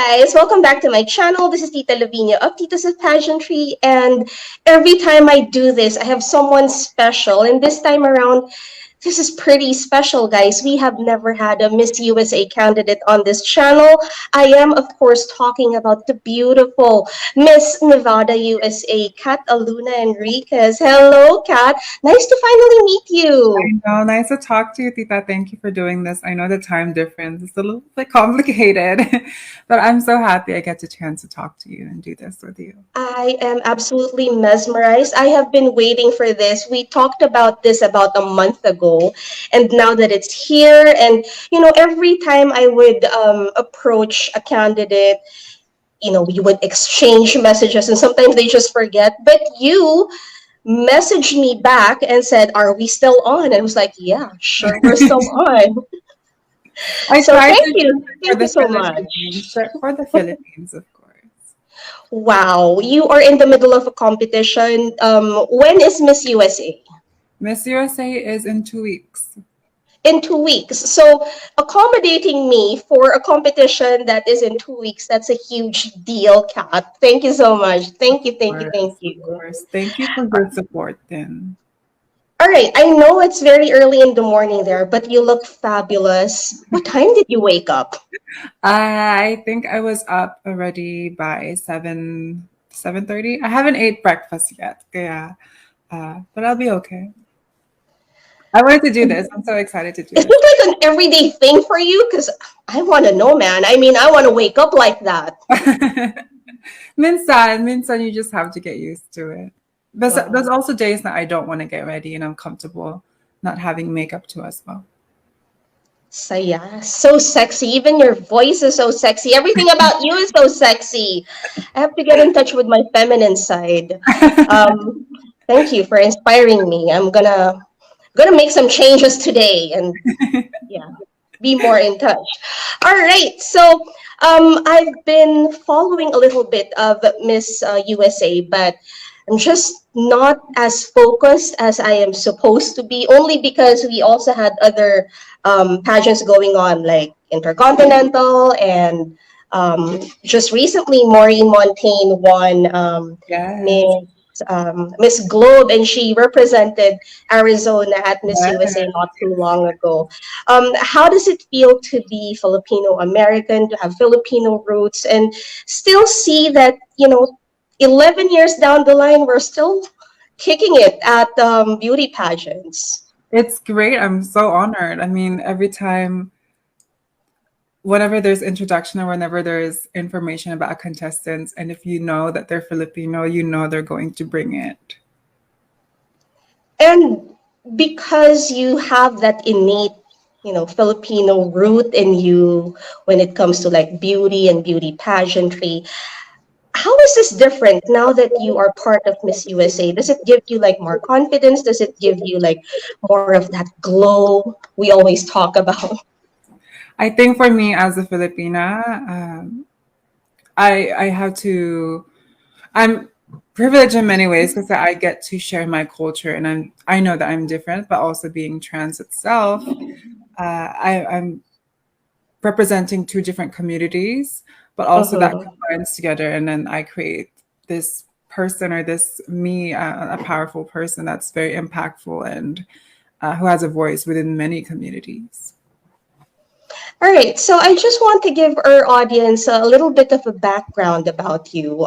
guys, welcome back to my channel. This is Tita Lavinia of Tita's Pageantry, and every time I do this, I have someone special, and this time around, this is pretty special, guys. We have never had a Miss USA candidate on this channel. I am, of course, talking about the beautiful Miss Nevada USA, Kataluna Enriquez. Hello, Kat. Nice to finally meet you. I know. Nice to talk to you, Tita. Thank you for doing this. I know the time difference is a little bit complicated, but I'm so happy I get the chance to talk to you and do this with you. I am absolutely mesmerized. I have been waiting for this. We talked about this about a month ago, and now that it's here, and every time I would approach a candidate, we would exchange messages, and sometimes they just forget. But you messaged me back and said, "Are we still on?" And I was like, "Yeah, sure, we're still on." I So tried thank to do you, it for thank you the so Philippines, much. for the Philippines, of course. Wow, you are in the middle of a competition. When is Miss USA? Miss USA is in 2 weeks. In 2 weeks. So accommodating me for a competition that is in 2 weeks, that's a huge deal, Kat. Thank you so much. Thank you, thank you, thank Of you. course. Thank you for your support then. All right, I know it's very early in the morning there, but you look fabulous. What time did you wake up? I think I was up already by 7:30. I haven't ate breakfast yet. Yeah. But I'll be okay. I wanted to do this. I'm so excited to do Is this. this like an everyday thing for you? Because I want to know, man. I mean, I want to wake up like that. Minsan, you just have to get used to it. But there's Wow. also days that I don't want to get ready and I'm comfortable not having makeup to as well. Saya, so sexy. Even your voice is so sexy. Everything about you is so sexy. I have to get in touch with my feminine side. Um, Thank you for inspiring me. I'm gonna make some changes today, and yeah, be more in touch. All right, so I've been following a little bit of Miss USA, but I'm just not as focused as I am supposed to be, only because we also had other pageants going on, like Intercontinental, and just recently, Maureen Montaigne won Yes. Miss Miss Globe, and she represented Arizona at Miss USA Yes. not too long ago. How does it feel to be Filipino American, to have Filipino roots, and still see that 11 years down the line, we're still kicking it at beauty pageants. It's great. I'm so honored. I mean, every time, whenever there's introduction or whenever there's information about contestants, and if you know that they're Filipino, you know they're going to bring it. And because you have that innate, Filipino root in you when it comes to like beauty and beauty pageantry, how is this different now that you are part of Miss USA? Does it give you like more confidence? Does it give you like more of that glow we always talk about? I think for me as a Filipina, I have to. I'm privileged in many ways because I get to share my culture, and I know that I'm different, but also being trans itself, I'm representing two different communities, but also that Uh-huh. combines together, and then I create this person or this me, a powerful person that's very impactful and who has a voice within many communities. All right, so I just want to give our audience a little bit of a background about you.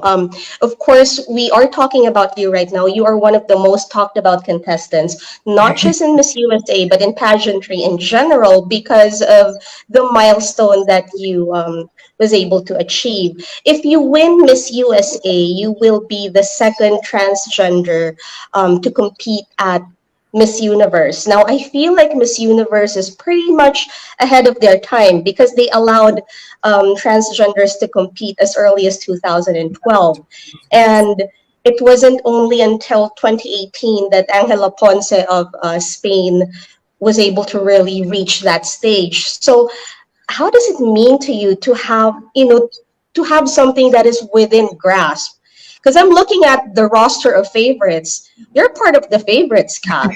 Of course, we are talking about you right now. You are one of the most talked about contestants, not just in Miss USA, but in pageantry in general, because of the milestone that you was able to achieve. If you win Miss USA, you will be the second transgender to compete at Miss Universe. Now, I feel like Miss Universe is pretty much ahead of their time because they allowed transgenders to compete as early as 2012. And it wasn't only until 2018 that Angela Ponce of Spain was able to really reach that stage. So, how does it mean to you to have, to have something that is within grasp? Because I'm looking at the roster of favorites. You're part of the favorites, Kat.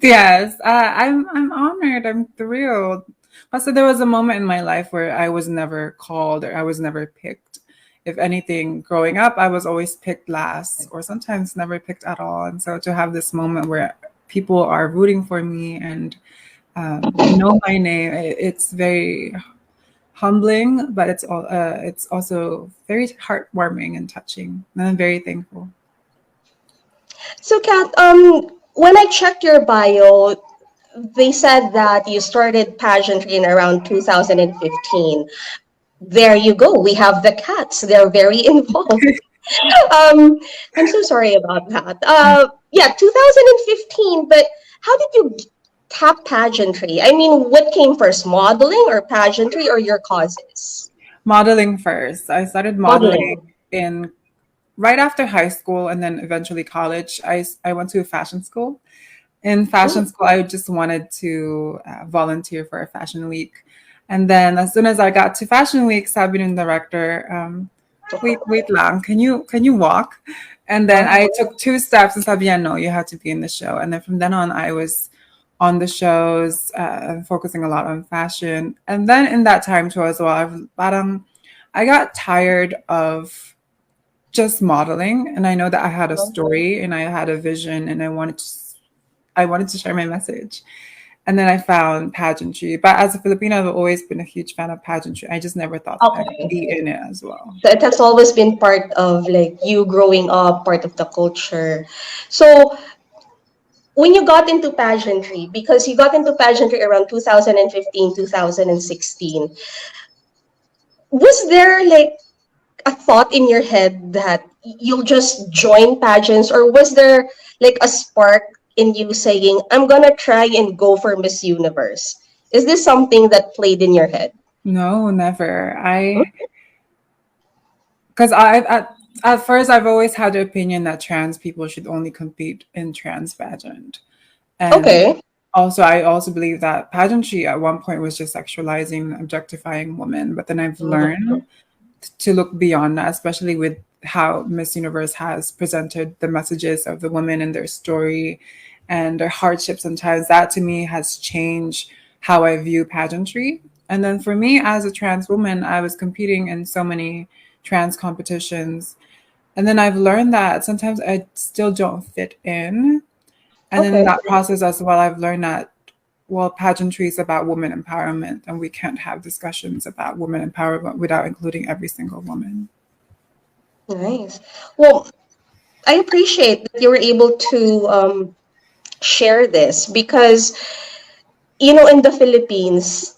Yes, I'm honored. I'm thrilled. Also, there was a moment in my life where I was never called or I was never picked. If anything, growing up, I was always picked last or sometimes never picked at all. And so to have this moment where people are rooting for me and know my name, it's very humbling, but it's also very heartwarming and touching. And I'm very thankful. So, Kat, when I checked your bio, they said that you started pageantry in around 2015. There you go. We have the cats. They're very involved. Um, I'm so sorry about that. Yeah, 2015. But how did you tap pageantry? I mean, what came first, modeling or pageantry or your causes? Modeling first. I started modeling Modeling. in right after high school and then eventually college. I went to a fashion school. In fashion Mm, school, I just wanted to volunteer for a fashion week. And then as soon as I got to fashion week, sabi ng director, wait lang, can you walk? And then uh, I took two steps and sabi niya, no, you have to be in the show. And then from then on, I was on the shows, focusing a lot on fashion. And then in that time too as well, I got tired of just modeling, and I know that I had a story and I had a vision, and I wanted to share my message. And then I found pageantry. But as a Filipino, I've always been a huge fan of pageantry. I just never thought that I'd okay. be in it as well. So it has always been part of like you growing up, part of the culture. So when you got into pageantry, because you got into pageantry around 2015, 2016, was there like a thought in your head that you'll just join pageants, or was there like a spark in you saying, I'm gonna try and go for Miss Universe? Is this something that played in your head? No, never. Because at first I've always had the opinion that trans people should only compete in trans pageant. And Okay. also, I also believe that pageantry at one point was just sexualizing, objectifying women. But then I've Mhm. learned to look beyond that, especially with how Miss Universe has presented the messages of the women and their story and their hardships sometimes. That to me has changed how I view pageantry. And then for me as a trans woman, I was competing in so many trans competitions. And then I've learned that sometimes I still don't fit in. And in Okay. that process as well, I've learned that, well, pageantry is about women empowerment, and we can't have discussions about women empowerment without including every single woman. Nice. Well, I appreciate that you were able to share this because, in the Philippines,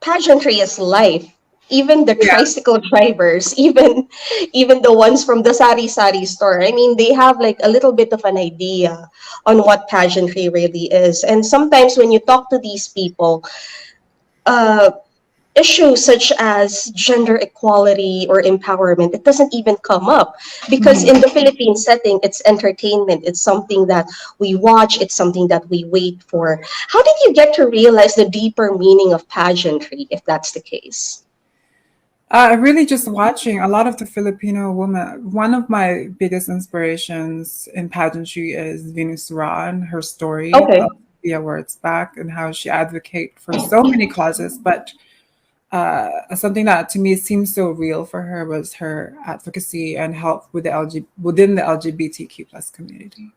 pageantry is life. Even the Yeah. tricycle drivers, even the ones from the sari sari store. I mean, they have like a little bit of an idea on what pageantry really is. And sometimes when you talk to these people, uh, issues such as gender equality or empowerment, it doesn't even come up because Mhm. in the Philippine setting, it's entertainment. It's something that we watch. It's something that we wait for. How did you get to realize the deeper meaning of pageantry, if that's the case? Really, just watching a lot of the Filipino women. One of my biggest inspirations in pageantry is Venus Ra and her story Okay. of the awards back and how she advocated for so many causes. But something that to me seems so real for her was her advocacy and help with within the LGBTQ plus community.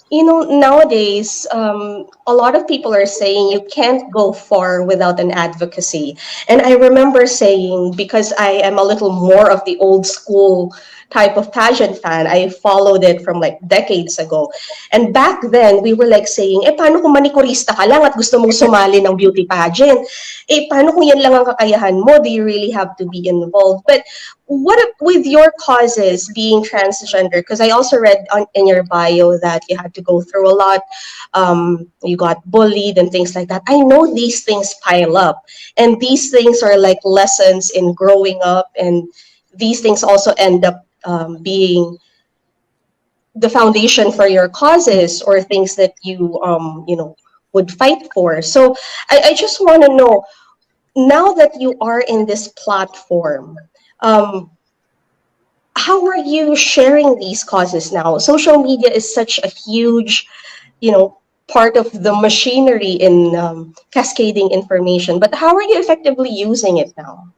Nowadays, a lot of people are saying you can't go far without an advocacy. And I remember saying, because I am a little more of the old school type of pageant fan, I followed it from like decades ago. And back then, we were like saying, paano kung manikurista ka lang at gusto mong sumali ng beauty pageant? Paano kung yan lang ang kakayahan mo? Do you really have to be involved? But with your causes being transgender, because I also read in your bio that you had to go through a lot, you got bullied and things like that. I know these things pile up, and these things are like lessons in growing up, and these things also end up being the foundation for your causes or things that you would fight for. So I just want to know, now that you are in this platform, um, how are you sharing these causes now? Social media is such a huge, you know, part of the machinery in cascading information. But how are you effectively using it now?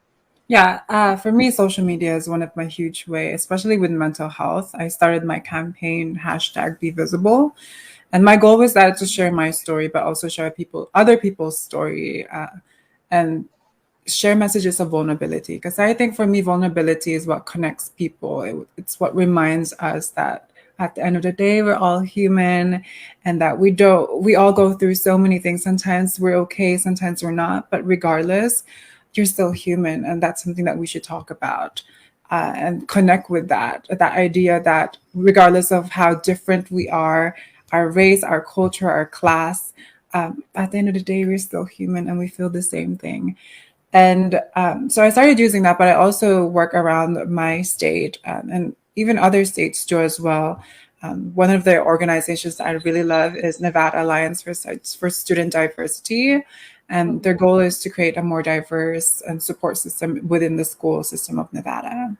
Yeah, for me, social media is one of my huge way, especially with mental health. I started my campaign hashtag Be Visible, and my goal was that to share my story, but also share other people's story, and share messages of vulnerability. Because I think for me, vulnerability is what connects people. It's what reminds us that at the end of the day, we're all human, and that we all go through so many things. Sometimes we're okay, sometimes we're not, but regardless, you're still human, and that's something that we should talk about. And connect with that idea that regardless of how different we are, our race, our culture, our class, at the end of the day, we're still human and we feel the same thing. And so I started using that, but I also work around my state, and even other states too as well. One of the organizations that I really love is Nevada Alliance for Student Diversity. And their goal is to create a more diverse and support system within the school system of Nevada.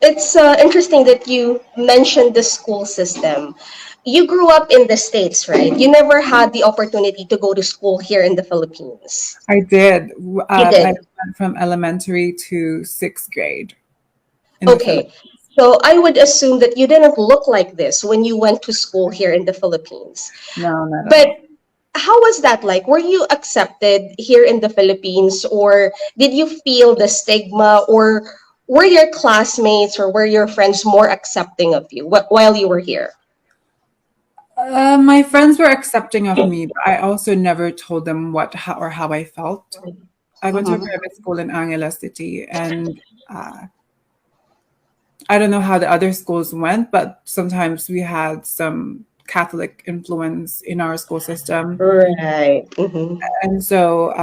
It's interesting that you mentioned the school system. You grew up in the States, right? You never had the opportunity to go to school here in the Philippines. I did. You I did. went from elementary to sixth grade in the Okay. Philippines. So I would assume that you didn't look like this when you went to school here in the Philippines. No, not at But all. how was that like? Were you accepted here in the Philippines, or did you feel the stigma, or were your classmates or were your friends more accepting of you while you were here? My friends were accepting of me, but I also never told them how I felt. I went to a Mhm. private school in Angeles City, and uh, I don't know how the other schools went, but sometimes we had some Catholic influence in our school system. Right. Hmm. And so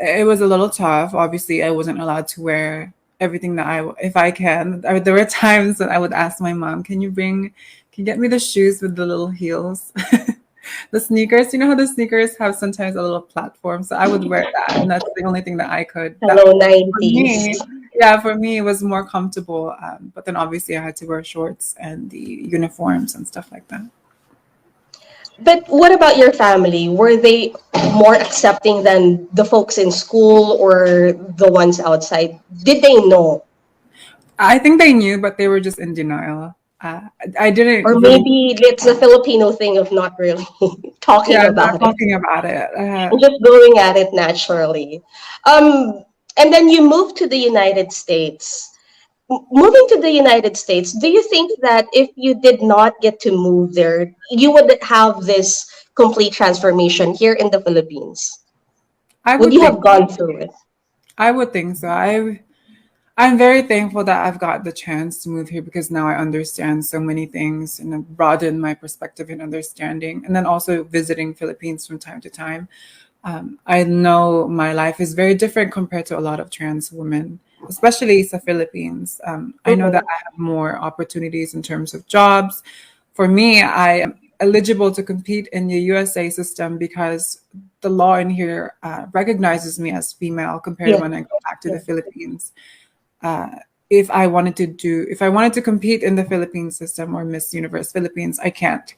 it was a little tough. Obviously, I wasn't allowed to wear everything if I can. There were times that I would ask my mom, can you get me the shoes with the little heels? The sneakers, you know how the sneakers have sometimes a little platform. So I would wear that. And that's the only thing that I could, that Hello, for 90s. me, yeah, for me, it was more comfortable. But then obviously I had to wear shorts and the uniforms and stuff like that. But what about your family? Were they more accepting than the folks in school or the ones outside? Did they know? I think they knew, but they were just in denial. I Or didn't really, maybe it's a Filipino thing of not really talking yeah, not about it talking about it. and just going at it naturally. Um, and then you moved to the United States. Moving to the United States, do you think that if you did not get to move there, you would have this complete transformation here in the Philippines? I Would would you think, have gone through it? I would think so. I'm very thankful that I've got the chance to move here because now I understand so many things and have broadened my perspective and understanding. And then also visiting Philippines from time to time. I know my life is very different compared to a lot of trans women, especially the Philippines. I know that Mhm. I have more opportunities in terms of jobs. For me, I am eligible to compete in the USA system because the law in here recognizes me as female compared to Yeah, when I go back to the yeah, Philippines. uh, if I wanted to compete in the Philippine system or Miss Universe Philippines, I can't.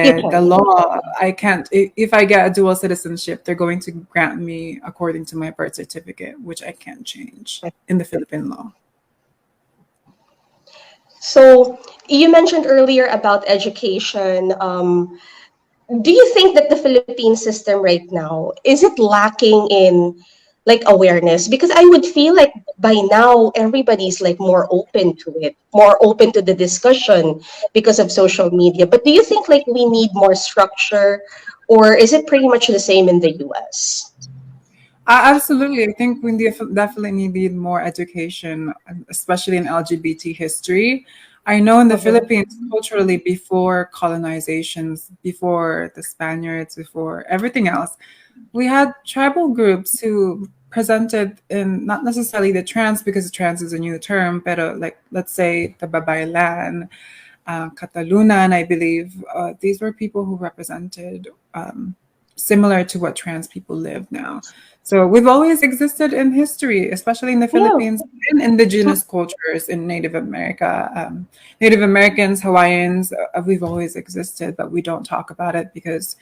you Kasi the can. law, I can't. If I get a dual citizenship, they're going to grant me according to my birth certificate, which I can't change in the Philippine law. So you mentioned earlier about education. Do you think that the Philippine system right now is it lacking in like awareness? Because I would feel like by now everybody's like more open to it, more open to the discussion because of social media. But do you think like we need more structure, or is it pretty much the same in the US? Absolutely. I think we definitely need more education, especially in LGBT history. I know in the Mhm. Philippines, culturally, before colonizations, before the Spaniards, before everything else, we had tribal groups who presented in not necessarily the trans, because trans is a new term, but like, let's say the Babaylan, Kataluna, and I believe these were people who represented similar to what trans people live now. So we've always existed in history, especially in the Yeah. Philippines, in indigenous cultures in Native America. Native Americans, Hawaiians, we've always existed, but we don't talk about it because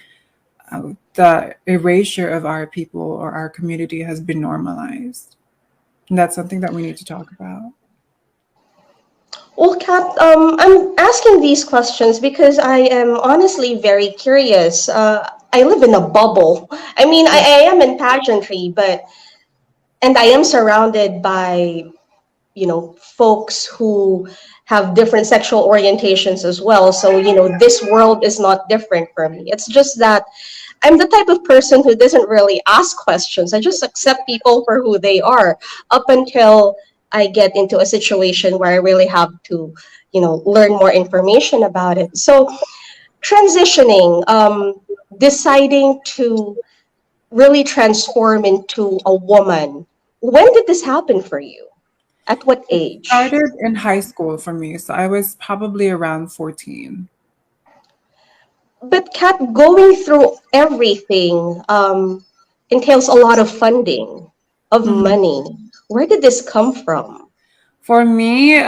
the erasure of our people or our community has been normalized. And that's something that we need to talk about. Well, Kat, I'm asking these questions because I am honestly very curious. I live in a bubble. I mean, Yeah. I am in pageantry, but and I am surrounded by folks who have different sexual orientations as well. So this world is not different for me. It's just that I'm the type of person who doesn't really ask questions. I just accept people for who they are up until I get into a situation where I really have to, learn more information about it. So transitioning, deciding to really transform into a woman. When did this happen for you? At what It age? started in high school for me. So I was probably around 14. But Kat, going through everything entails a lot of funding, of Mhm. money. Where did this come from? For me,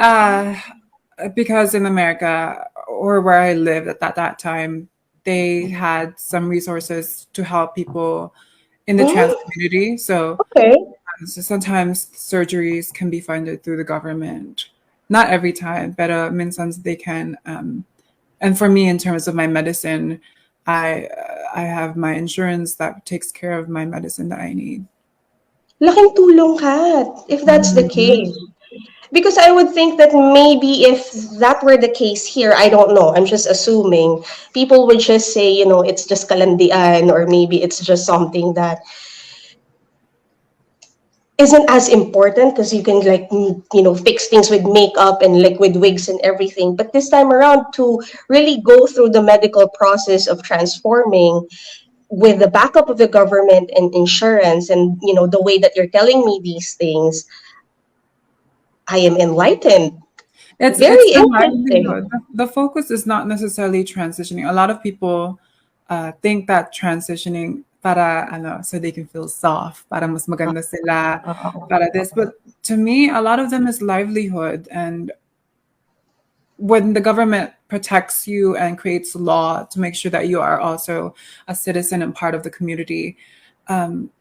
because in America or where I lived at that time, they had some resources to help people in the trans Mm, community. okay. So sometimes surgeries can be funded through the government. Not every time, but minsan they can. And for me, in terms of my medicine, I have my insurance that takes care of my medicine that I need. Laking tulong, Kat, if that's the Mhm. case. Because I would think that maybe if that were the case here, I don't know, I'm just assuming, people would just say, it's just kalandian, or maybe it's just something that isn't as important because you can like fix things with makeup and like with wigs and everything, but this time around to really go through the medical process of transforming with the backup of the government and insurance, and the way that you're telling me these things, I am enlightened. It's Very the livelihood. interesting. The focus is not necessarily transitioning. A lot of people think that transitioning para ano so they can feel soft, para mas maganda sila, para this. But to me, a lot of them is livelihood. And when the government protects you and creates law to make sure that you are also a citizen and part of the community, um,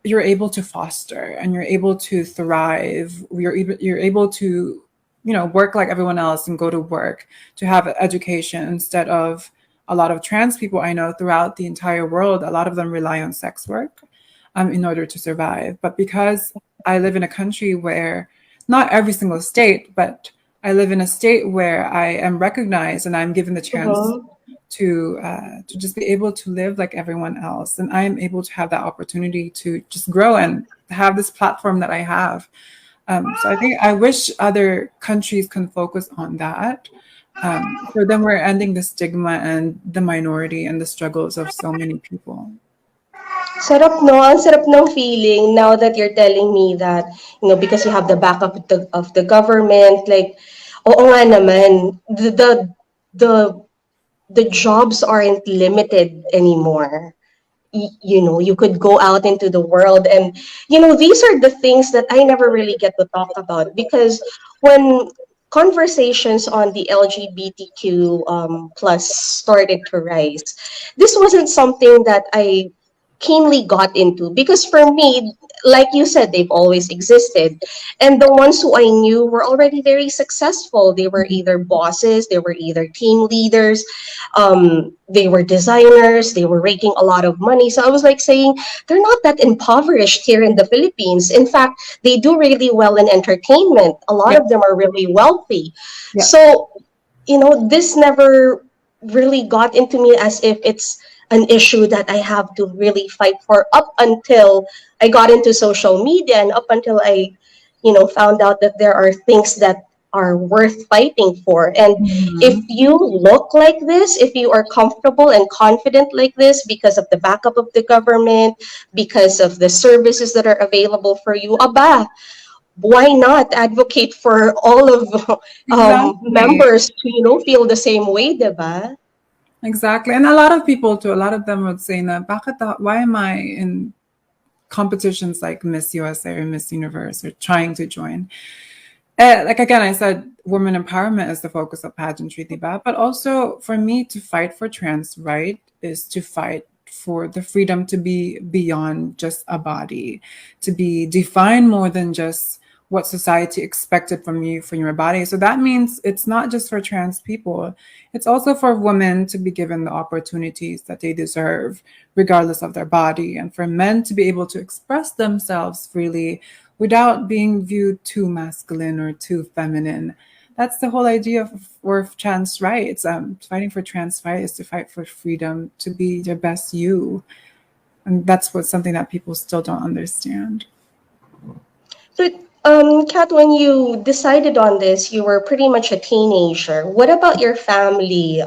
you're able to foster and you're able to thrive. You're able to, work like everyone else and go to work, to have education instead of a lot of trans people I know throughout the entire world. A lot of them rely on sex work in order to survive. But because I live in a country where not every single state, but I live in a state where I am recognized and I'm given the chance Mhm. to just be able to live like everyone else, and I am able to have that opportunity to just grow and have this platform that I have. So I think I wish other countries can focus on that. So then we're ending the stigma and the minority and the struggles of so many people. Sarap, no? Ang sarap ng feeling now that you're telling me that, because you have the backup of the government, like, oo nga naman, the jobs aren't limited anymore. You could go out into the world, and these are the things that I never really get to talk about, because when conversations on the LGBTQ plus started to rise, this wasn't something that I keenly got into, because for me, like you said, they've always existed, and the ones who I knew were already very successful. They were either bosses, they were either team leaders, they were designers, they were raking a lot of money. So I was like saying, they're not that impoverished here in the Philippines. In fact, they do really well in entertainment. A lot Yep. of them are really wealthy. Yep. So, this never really got into me as if it's an issue that I have to really fight for, up until I got into social media, and up until I, found out that there are things that are worth fighting for. And if Mhm. you look like this, if you are comfortable and confident like this because of the backup of the government, because of the services that are available for you, aba, why not advocate for all of Exactly. members to feel the same way, diba? Exactly. And a lot of people too, a lot of them would say na, why am I in competitions like Miss USA or Miss Universe or trying to join? Like again, I said women empowerment is the focus of pageantry, diba? But also for me to fight for trans right is to fight for the freedom to be beyond just a body, to be defined more than just what society expected from you from your body. So that means it's not just for trans people, it's also for women to be given the opportunities that they deserve, regardless of their body, and for men to be able to express themselves freely without being viewed too masculine or too feminine. That's the whole idea of trans rights. Fighting for trans rights is to fight for freedom to be your best you. And that's what something that people still don't understand. So, Kat, when you decided on this, you were pretty much a teenager. What about your family?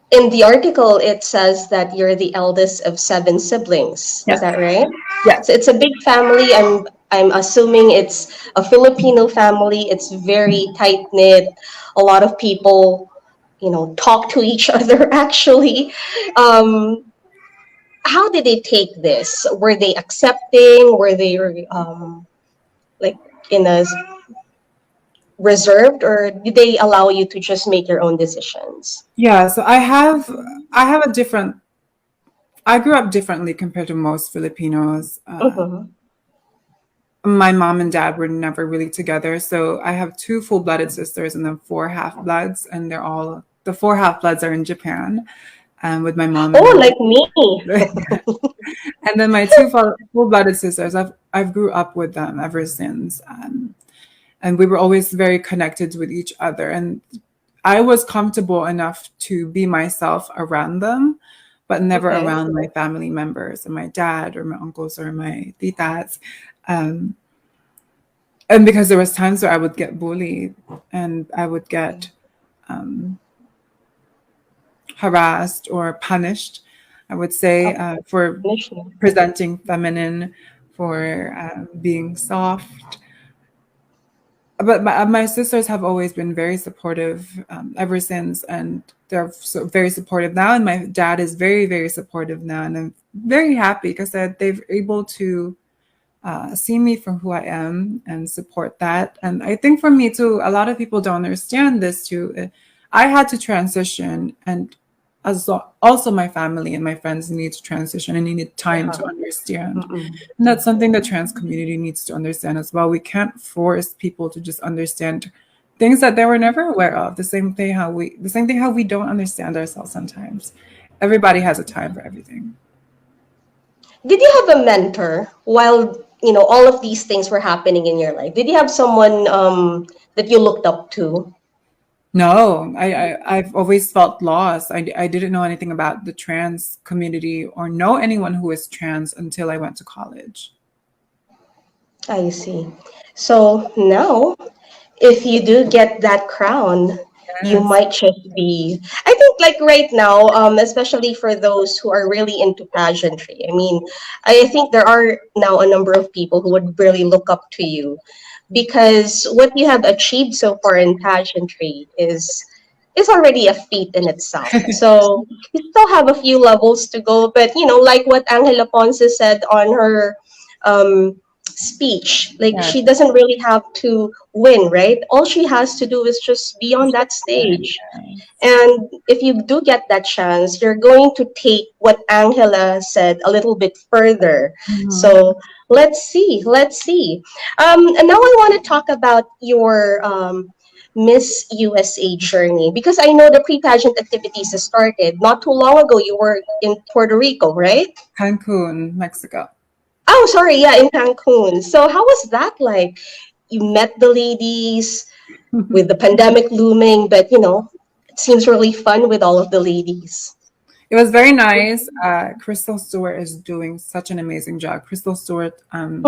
In the article, it says that you're the eldest of seven siblings. Is Yes. that right? Yes. So it's a big family. I'm assuming it's a Filipino family. It's very tight knit. A lot of people, talk to each other. Actually, um, how did they take this? Were they accepting? Were they like in a reserved, or did they allow you to just make your own decisions? Yeah. So I have a different. I grew up differently compared to most Filipinos. Mm-hmm. My mom and dad were never really together. So I have two full blooded sisters and then four half bloods, and the four half bloods are in Japan, with my mom and Oh, my like me. and then my two full blooded sisters. I've grew up with them ever since, and we were always very connected with each other. And I was comfortable enough to be myself around them, but never Okay. around my family members and my dad or my uncles or my titas. Um, and because there was times where I would get bullied and I would get um, harassed or punished, I would say, for Punishment. presenting feminine, for being soft. But my sisters have always been very supportive, ever since, and they're very supportive now. And my dad is very, very supportive now, and I'm very happy because they've able to see me for who I am and support that. And I think for me too, a lot of people don't understand this too. I had to transition, and also my family and my friends need to transition and needed time Uh-huh. to understand. Mm-mm. And that's something the trans community needs to understand as well. We can't force people to just understand things that they were never aware of. The same thing how we don't understand ourselves sometimes. Everybody has a time for everything. Did you have a mentor while all of these things were happening in your life? Did you have someone that you looked up to? No, I've always felt lost. I didn't know anything about the trans community or know anyone who is trans until I went to college. I see. So now, if you do get that crown, you Yes. might just be. I think, like right now, especially for those who are really into pageantry. I mean, I think there are now a number of people who would really look up to you because what you have achieved so far in pageantry is already a feat in itself. So you still have a few levels to go, but like what Angela Ponce said on her speech, like Yes. she doesn't really have to win, right? All she has to do is just be on that stage. And if you do get that chance, you're going to take what Angela said a little bit further. Mhm. So let's see, let's see. And now I want to talk about your Miss USA journey because I know the pre-pageant activities has started. Not too long ago, you were in Puerto Rico, right? Cancun, Mexico. Oh, sorry, yeah, in Cancun. So how was that like? You met the ladies with the pandemic looming, but it seems really fun with all of the ladies. It was very nice. Crystal Stewart is doing such an amazing job. Crystal Stewart Hmm.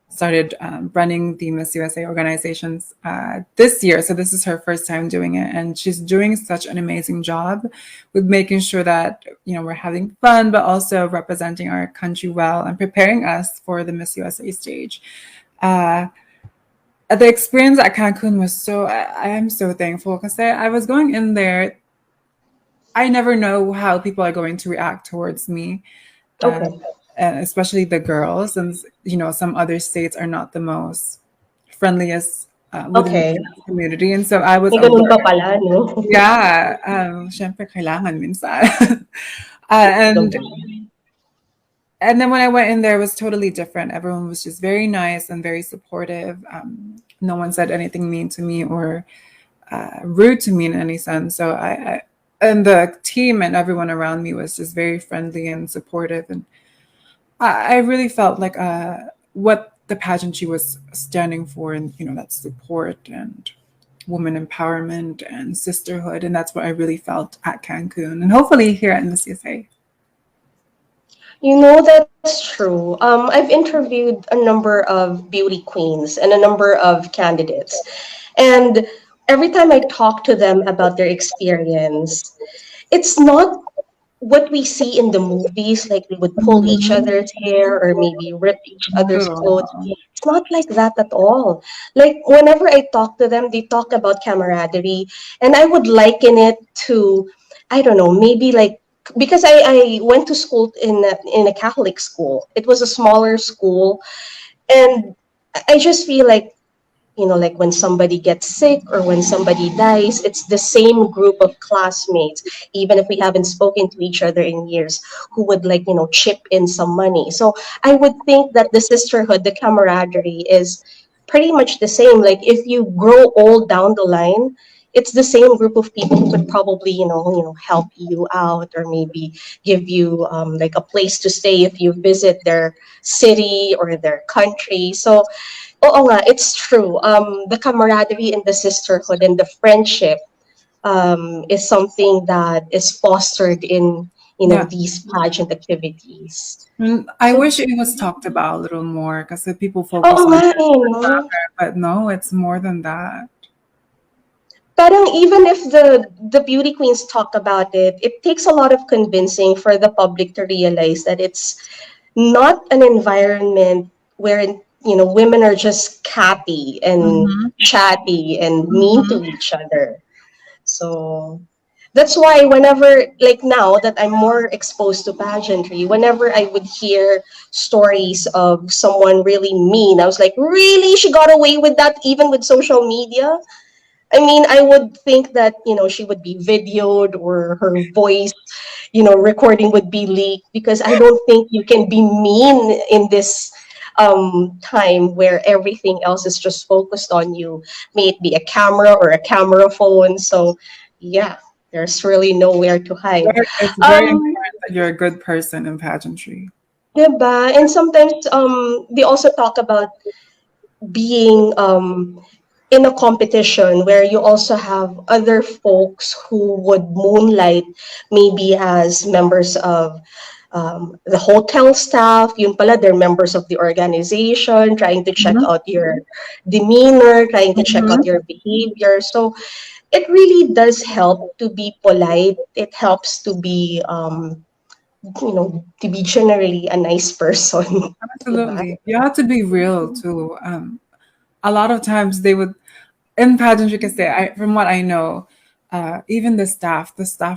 started running the Miss USA organizations this year. So this is her first time doing it. And she's doing such an amazing job with making sure that, we're having fun, but also representing our country well and preparing us for the Miss USA stage. Uh, the experience at Cancun was I am so thankful because I was going in there. I never know how people are going to react towards me, uh, Okay. and especially the girls, and some other states are not the most friendliest within the Okay. trans community, and so I was May aware. ganun pa pala, no? Yeah, syempre kailangan minsan. And Diba? then when I went in there, it was totally different. Everyone was just very nice and very supportive. No one said anything mean to me or rude to me in any sense. So and the team and everyone around me was just very friendly and supportive, and I really felt like what the pageantry was standing for, and that support and woman empowerment and sisterhood, and that's what I really felt at Cancun, and hopefully here at Miss USA. You know, that's true. I've interviewed a number of beauty queens and a number of candidates. And every time I talk to them about their experience, it's not what we see in the movies, like they would pull each Mhm. other's hair or maybe rip each Not other's at clothes. all. It's not like that at all. Like whenever I talk to them, they talk about camaraderie, and I would liken it to, I don't know, maybe like because I went to school in a Catholic school. It was a smaller school, and I just feel like like when somebody gets sick or when somebody dies, it's the same group of classmates, even if we haven't spoken to each other in years, who would chip in some money. So I would think that the sisterhood, the camaraderie is pretty much the same. Like if you grow old down the line, it's the same group of people who could probably help you out or maybe give you like a place to stay if you visit their city or their country. So oo nga, it's true. The camaraderie and the sisterhood and the friendship is something that is fostered in Yeah. these pageant activities. I So, wish it was talked about a little more because people oo focus on nga just eh, the no? glamour, but no, it's more than that. Parang even if the beauty queens talk about it, it takes a lot of convincing for the public to realize that it's not an environment wherein women are just catty and Mm-hmm. chatty and mean Mm-hmm. to each other. So that's why whenever, like now that I'm more exposed to pageantry, whenever I would hear stories of someone really mean, I was like, really? She got away with that even with social media? I mean, I would think that, she would be videoed or her voice, recording would be leaked because I don't think you can be mean in this time where everything else is just focused on you, may it be a camera or a camera phone. So, yeah, there's really nowhere to hide. It's very Um, important that you're a good person in pageantry. diba? And sometimes they also talk about being in a competition where you also have other folks who would moonlight maybe as members of the hotel staff. Yun pala, they're members of the organization, trying to check Mm-hmm. out your demeanor, trying to check out Mm-hmm. your behavior. So it really does help to be polite. It helps to be generally a nice person. Diba? Absolutely. You have to be real too. A lot of times they would in pageantry kasi from what I know, even the staff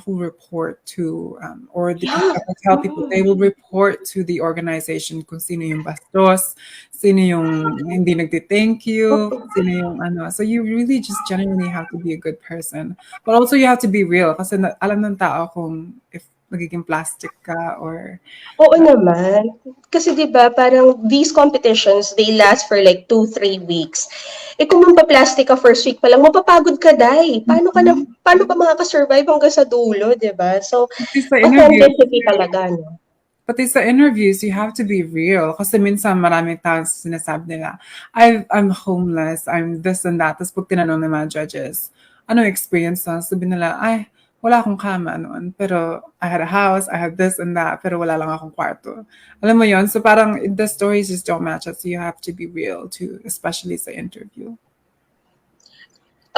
will report to or the Yeah. hotel people, they will report to the organization kung sino yung bastos, sino yung hindi nagti-thank you, sino yung ano. So you really just genuinely have to be a good person. But also you have to be real kasi alam ng tao kung if magiging plastic ka or Oo naman. Kasi 'di ba parang these competitions, they last for like 2, 3 weeks. Eh kung mampaplastic ka first week pa lang, mapapagod ka, day. Paano ka makaka-survive hanggang sa dulo, 'di ba? So, pati sa interviews. authenticity talaga, no? Pati sa interviews, you have to be real. Kasi minsan maraming tao sinasabi nila, I'm homeless, I'm this and that. Tapos pag tinanong ng mga judges, ano experience na? Sabi nila, ay, wala akong kama noon. Pero I had a house, I had this and that, pero wala lang akong kwarto. Alam mo yon. So parang the stories just don't match us. So you have to be real too, especially sa interview.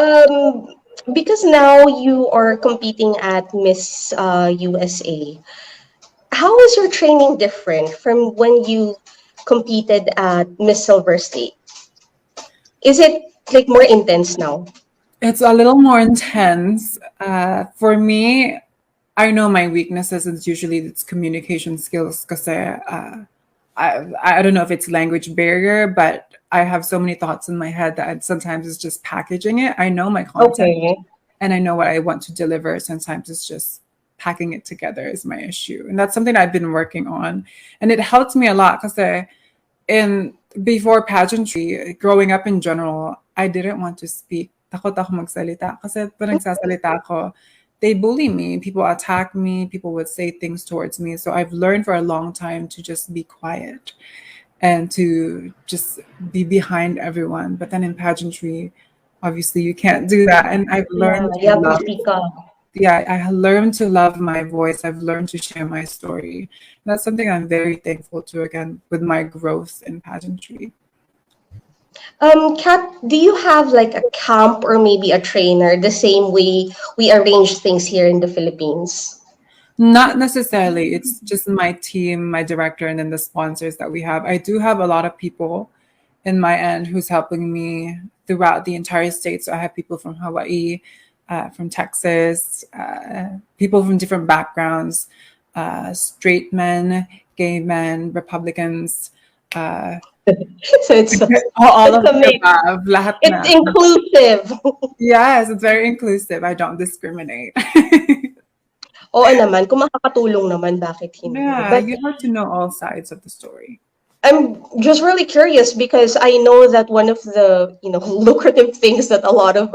Um, because now you are competing at Miss USA. How is your training different from when you competed at Miss Silver State? Is it like more intense now? It's a little more intense. For me, I know my weaknesses is usually it's communication skills because I don't know if it's language barrier, but I have so many thoughts in my head that sometimes it's just packaging it. I know my content Okay. and I know what I want to deliver. Sometimes it's just packing it together is my issue. And that's something I've been working on. And it helped me a lot because in before pageantry, growing up in general, I didn't want to speak. Takot ako magsalita. Kasi pag nagsasalita ako, they bully me. People attack me. People would say things towards me. So I've learned for a long time to just be quiet and to just be behind everyone. But then in pageantry, obviously you can't do that. And I've Yeah, learned you to have to love, speak up. yeah, I learned to love my voice. I've learned to share my story. That's something I'm very thankful to again with my growth in pageantry. Kat, do you have like a camp or maybe a trainer the same way we arrange things here in the Philippines? Not necessarily. It's just my team, my director, and then the sponsors that we have. I do have a lot of people in my end who's helping me throughout the entire state. So I have people from Hawaii, from Texas, people from different backgrounds, straight men, gay men, Republicans, uh, So all it's of a the mix. above. Lahat It's na. inclusive. Yes, it's very inclusive. I don't discriminate. Oo naman, kung makakatulong naman, bakit hindi? Yeah, But you have to know all sides of the story. I'm just really curious because I know that one of the lucrative things that a lot of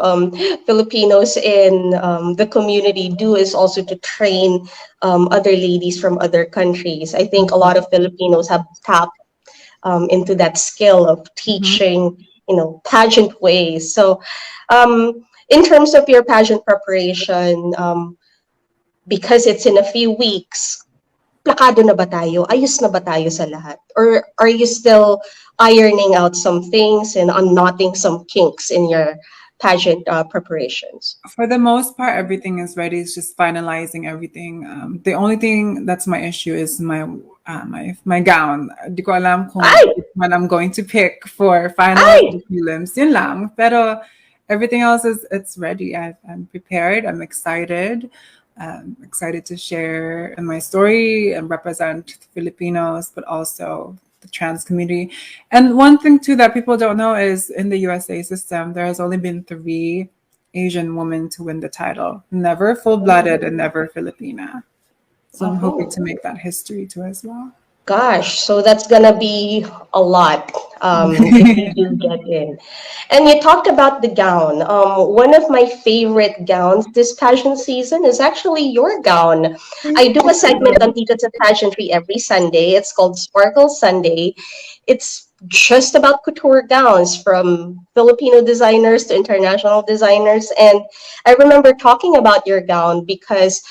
Filipinos in the community do is also to train other ladies from other countries. I think a lot of Filipinos have tapped into that skill of Mhm. teaching, pageant ways. So, in terms of your pageant preparation, because it's in a few weeks, plakado na ba tayo? Ayos na ba tayo sa lahat? Or are you still ironing out some things and unknotting some kinks in your pageant preparations? For the most part, everything is ready. It's just finalizing everything. The only thing that's my issue is my gown. Di ko alam kung Ay! which one I'm going to pick for finals Ay! and prelims. Yun lang. Pero everything else is it's ready. I'm prepared. I'm excited. Excited to share my story and represent Filipinos, but also the trans community. And one thing too that people don't know is in the USA system, there has only been 3 Asian women to win the title. Never full-blooded and never Filipina. So I'm hoping to Oh. make that history too as well. Gosh, so that's gonna be a lot if you do get in. And you talked about the gown. One of my favorite gowns this pageant season is actually your gown. I do a segment on Tita to Pageantry every Sunday. It's called Sparkle Sunday. It's just about couture gowns from Filipino designers to international designers. And I remember talking about your gown because,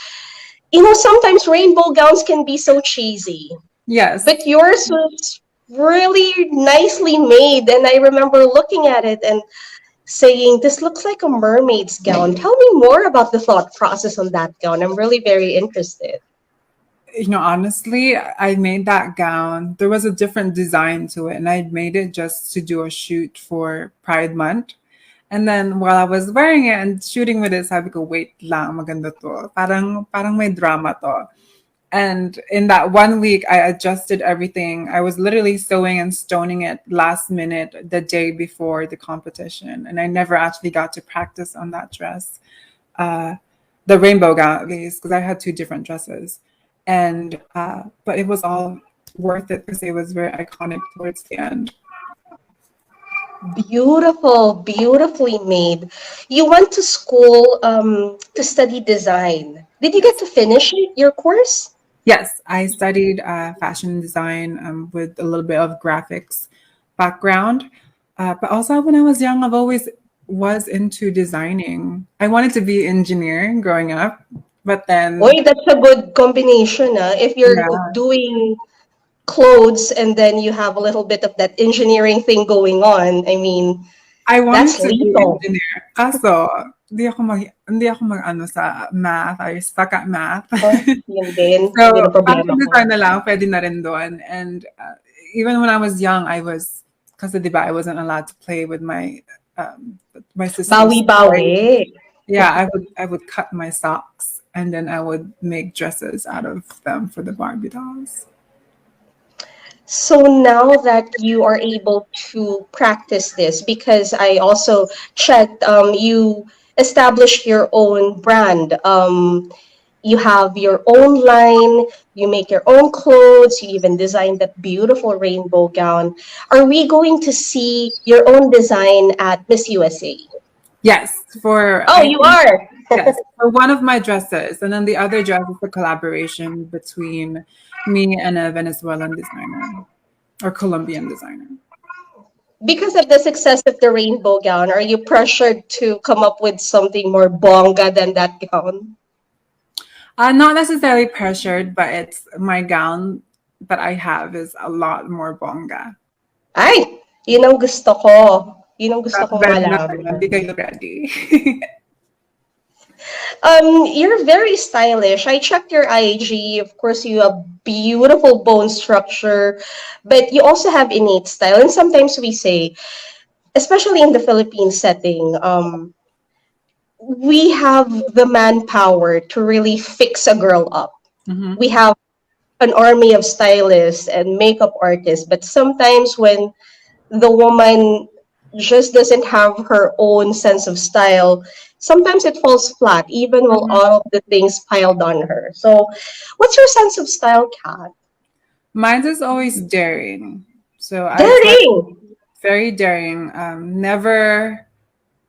sometimes rainbow gowns can be so cheesy. Yes. But yours was really nicely made, and I remember looking at it and saying, "This looks like a mermaid's gown." Tell me more about the thought process on that gown. I'm really very interested. Honestly, I made that gown. There was a different design to it, and I made it just to do a shoot for Pride Month. And then while I was wearing it and shooting with it, sabi ko, wait lang, maganda to. Parang may drama to. And in that one week, I adjusted everything. I was literally sewing and stoning it last minute the day before the competition. And I never actually got to practice on that dress, uh, the rainbow gown at least, because I had 2 different dresses. And, but it was all worth it because it was very iconic towards the end. Beautiful, beautifully made. You went to school to study design. Did you get Yes. to finish your course? Yes, I studied fashion design with a little bit of graphics background. But also when I was young, I've always was into designing. I wanted to be an engineer growing up, but then Boy, that's a good combination. If you're yeah, doing clothes and then you have a little bit of that engineering thing going on, I mean, I wanted that's to be lethal. engineer. Kaso, hindi ako mag ano sa math. I stuck at math. Oh, yun din. Yun So, ang problema fashion ko. design na lang, pwede na rin doon. And even when I was young, kasi diba, I wasn't allowed to play with um, my sisters. So Bawi-bawi. yeah, I would cut my socks and then I would make dresses out of them for the Barbie dolls. So now that you are able to practice this, because I also checked, you established your own brand. You have your own line, you make your own clothes, you even designed that beautiful rainbow gown. Are we going to see your own design at Miss USA? Yes, for Oh, I you think are. yes, for one of my dresses, and then the other dress is a collaboration between me and a Venezuelan designer or Colombian designer. Because of the success of the rainbow gown, are you pressured to come up with something more bongga than that gown? Not necessarily pressured, but it's my gown that I have is a lot more bongga. Ay, yun ang gusto ko. Yun ang gusto kong Ready na kayo? malaman. Hindi kayo ready? You're very stylish. I checked your IG. Of course, you have beautiful bone structure, but you also have innate style. And sometimes we say, especially in the Philippine setting, we have the manpower to really fix a girl up. Mhm. We have an army of stylists and makeup artists, but sometimes when the woman just doesn't have her own sense of style, sometimes it falls flat, even with Mhm. all of the things piled on her. So, what's your sense of style, Kat? Mine is always daring. So I try Daring! very daring. Never.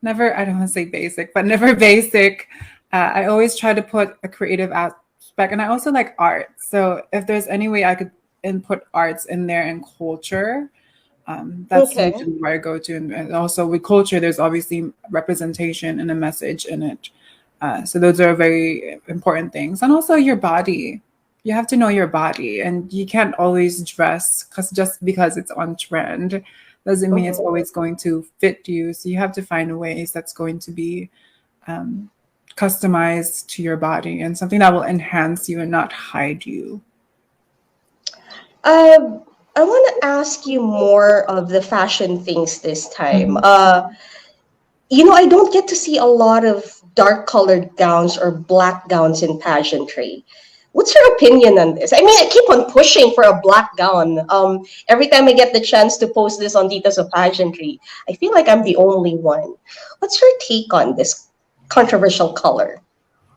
I don't want to say basic, but never basic. I always try to put a creative aspect, and I also like art. So if there's any way I could input arts in there and culture, that's Okay. usually where I go to. And also with culture, there's obviously representation and a message in it. So those are very important things. And also your body. You have to know your body, and you can't always dress because just because it's on trend doesn't mean it's Mhm. always going to fit you. So you have to find ways that's going to be um, customized to your body and something that will enhance you and not hide you. Uh, I want to ask you more of the fashion things this time. Mhm. I don't get to see a lot of dark colored gowns or black gowns in pageantry. What's your opinion on this? I mean, I keep on pushing for a black gown. Every time I get the chance to post this on Titas of Pageantry, I feel like I'm the only one. What's your take on this controversial color?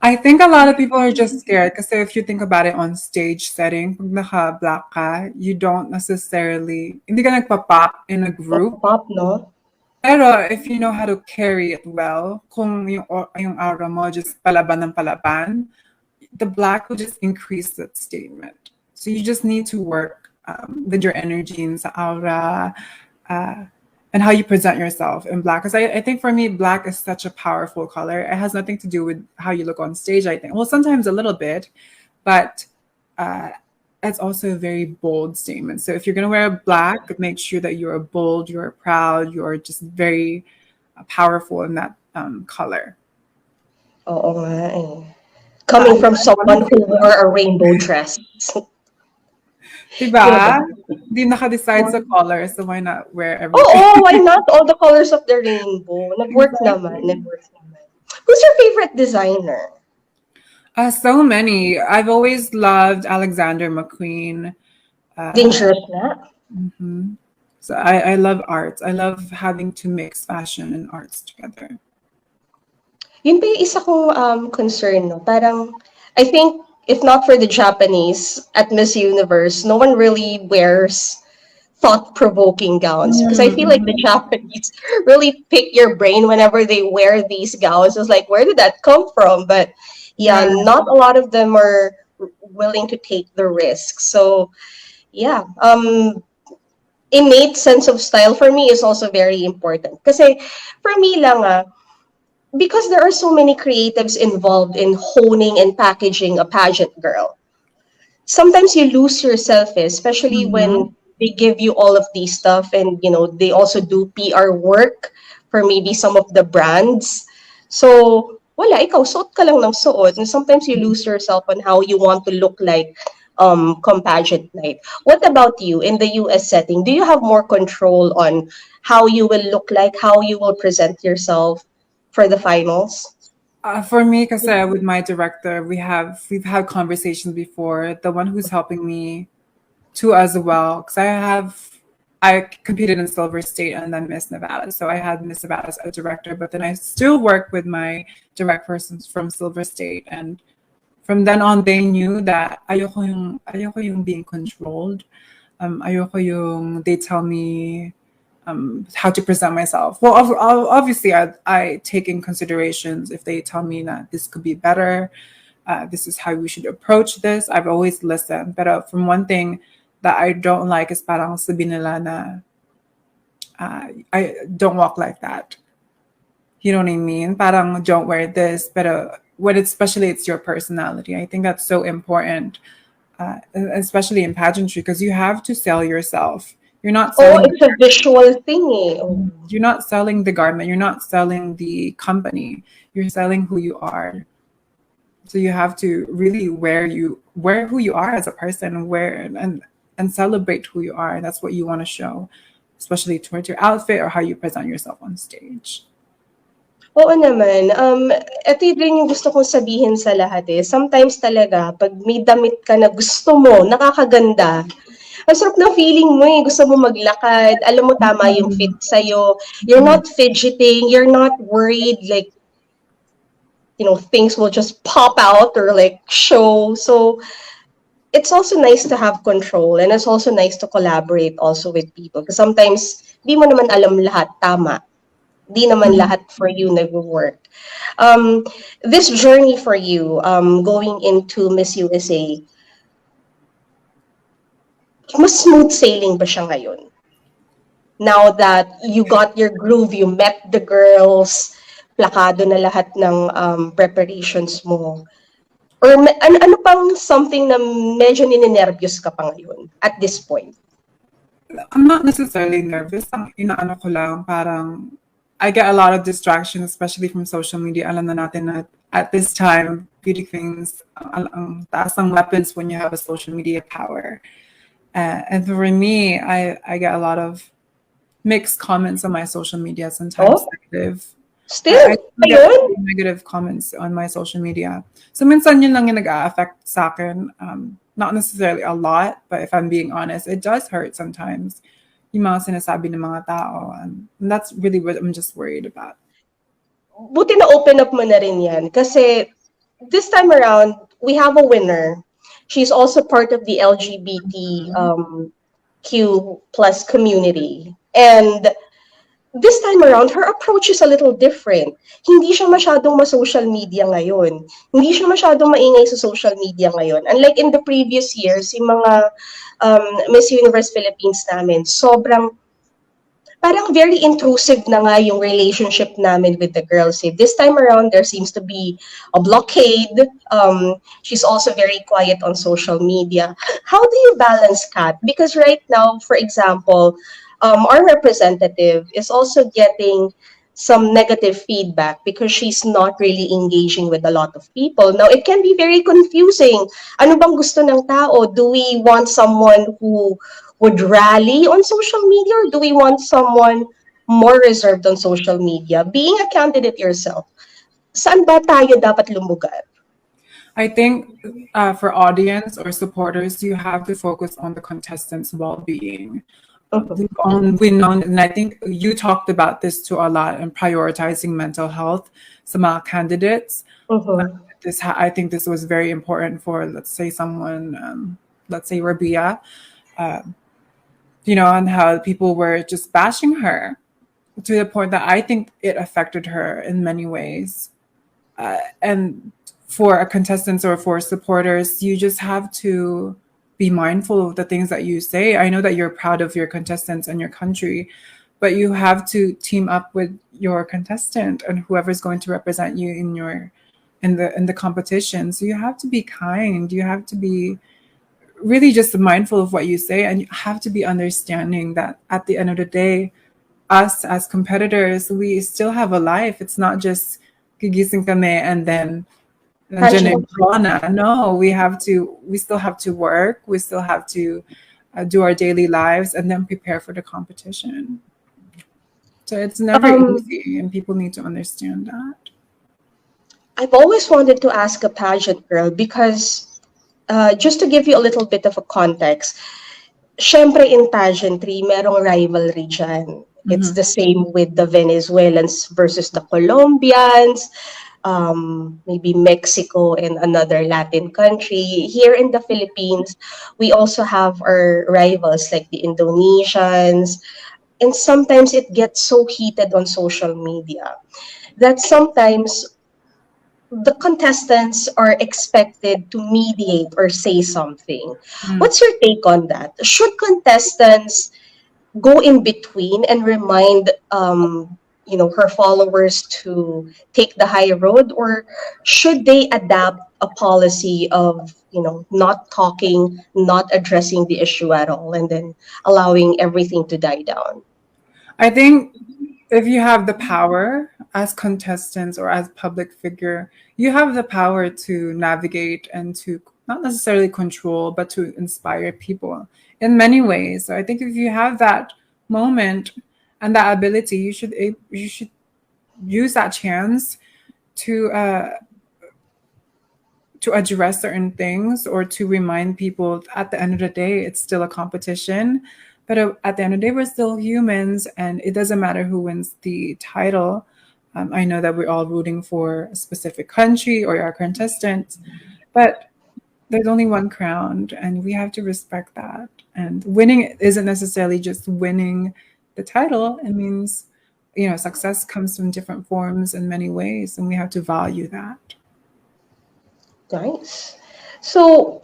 I think a lot of people are just scared because if you think about it on stage setting, pag naka-black ka, you don't necessarily, hindi ka nagpa-pop in a group. Pop, no? Pero if you know how to carry it well, kung yung aura mo just palaban ng palaban, the black will just increase that statement. So you just need to work with your energy and sa aura uh, and how you present yourself in black. Because I think for me, black is such a powerful color. It has nothing to do with how you look on stage, I think. Well, sometimes a little bit, but uh, it's also a very bold statement. So if you're going to wear black, make sure that you're bold, you're proud, you're just very powerful in that color. Oo nga eh. I Coming from someone love who wore a rainbow dress. Di ba? Diba? Di naka-decide sa color, so why not wear everything? Oo, why not all the colors of the rainbow? Nag-work naman, Exactly. nag-work naman. Who's your favorite designer? So many. I've always loved Alexander McQueen. Uh, Dangerous na. mhm. So I love art. I love having to mix fashion and arts together. Yun pa yung isa kong concern, no? Parang, I think, if not for the Japanese at Miss Universe, no one really wears thought-provoking gowns. Because I feel like the Mm-hmm. Japanese really pick your brain whenever they wear these gowns. It's like, where did that come from? But yeah, Yeah. not a lot of them are willing to take the risk. So yeah, innate sense of style for me is also very important. Kasi for me lang because there are so many creatives involved in honing and packaging a pageant girl. Sometimes you lose yourself, especially Mm-hmm. when they give you all of these stuff and they also do PR work for maybe some of the brands. So wala, ikaw suot ka lang ng suot, and sometimes you lose yourself on how you want to look like come pageant night. What about you in the US setting? Do you have more control on how you will look like, how you will present yourself for the finals? For me, because with my director, we've had conversations before. The one who's helping me too as well, because I competed in Silver State and then Miss Nevada. So I had Miss Nevada as a director, but then I still work with my direct persons from Silver State. And from then on, they knew that ayoko yung being controlled. Ayoko yung they tell me how to present myself. Well, obviously, I take in considerations if they tell me that this could be better. This is how we should approach this. I've always listened. But from one thing that I don't like is parang sabi nila na I don't walk like that. You know what I mean? Parang don't wear this. But when especially it's your personality, I think that's so important, especially in pageantry, because you have to sell yourself. You're not Oh, selling it's a visual thing eh. Oh. you're not selling the garment, you're not selling the company, you're selling who you are. So you have to really wear who you are as a person, and celebrate who you are. And that's what you want to show, especially towards your outfit or how you present yourself on stage. Oo naman. Ito rin yung gusto kong sabihin sa lahat eh. Sometimes talaga, pag may damit ka na gusto mo, nakakaganda, ang sarap ng feeling mo eh. Gusto mo maglakad, alam mo tama yung fit sa'yo. You're not fidgeting, you're not worried like, things will just pop out or like show. So, it's also nice to have control and it's also nice to collaborate also with people. Because sometimes, di mo naman alam lahat tama. Di naman lahat for you nag-work. This journey for you, going into Miss USA, mas smooth sailing ba siya ngayon? Now that you got your groove, you met the girls, plakado na lahat ng preparations mo. Or ano pang something na medyo ninenervyos ka pa ngayon at this point? I'm not necessarily nervous. Ang inaano ko lang, parang I get a lot of distraction, especially from social media. Alam na natin na at this time, beauty queens, ang taas ng weapons when you have a social media power. And for me, I get a lot of mixed comments on my social media, sometimes negative. I Still? get Ayun? negative comments on my social media. So minsan yun lang yung nag-a-affect sa akin. Not necessarily a lot, but if I'm being honest, it does hurt sometimes. Yung mga sinasabi ng mga tao. And that's really what I'm just worried about. Buti na open up mo na rin yan. Kasi this time around, we have a winner. She's also part of the LGBTQ plus community. And this time around, her approach is a little different. Hindi siya masyadong ma-social media ngayon. Hindi siya masyadong maingay sa social media ngayon. Unlike in the previous years, yung mga Miss Universe Philippines namin, sobrang parang very intrusive na nga yung relationship namin with the girls. This time around, there seems to be a blockade. She's also very quiet on social media. How do you balance, Kat? Because right now, for example, our representative is also getting some negative feedback because she's not really engaging with a lot of people. Now, it can be very confusing. Ano bang gusto ng tao? Do we want someone who would rally on social media or do we want someone more reserved on social media? Being a candidate yourself, saan ba tayo dapat lumugar? I think for audience or supporters, you have to focus on the contestants' well-being. We know, and I think you talked about this too a lot, and prioritizing mental health sa mga candidates. I think this was very important for, let's say, someone, let's say Rabia, and how people were just bashing her to the point that I think it affected her in many ways. And for contestants or for supporters, you just have to be mindful of the things that you say. I know that you're proud of your contestants and your country, but you have to team up with your contestant and whoever's going to represent you in the competition. So you have to be kind. You have to be really just mindful of what you say, and you have to be understanding that at the end of the day, us as competitors, we still have a life. It's not just gigising kami and then no, we still have to work. We still have to do our daily lives and then prepare for the competition. So it's never easy, and people need to understand that. I've always wanted to ask a pageant girl because just to give you a little bit of a context, syempre in pageantry, merong rivalry dyan. It's Mhm. the same with the Venezuelans versus the Colombians, maybe Mexico and another Latin country. Here in the Philippines, we also have our rivals like the Indonesians, and sometimes it gets so heated on social media that sometimes the contestants are expected to mediate or say something. Mm. What's your take on that? Should contestants go in between and remind her followers to take the high road, or should they adapt a policy of not talking, not addressing the issue at all, and then allowing everything to die down? I think if you have the power as contestants or as public figure, you have the power to navigate and to not necessarily control, but to inspire people in many ways. So I think if you have that moment and that ability, you should use that chance to to address certain things or to remind people at the end of the day it's still a competition, but at the end of the day we're still humans and it doesn't matter who wins the title. I know that we're all rooting for a specific country or our contestants, but there's only one crown and we have to respect that. And winning isn't necessarily just winning the title. It means, success comes from different forms in many ways, and we have to value that. Nice. So,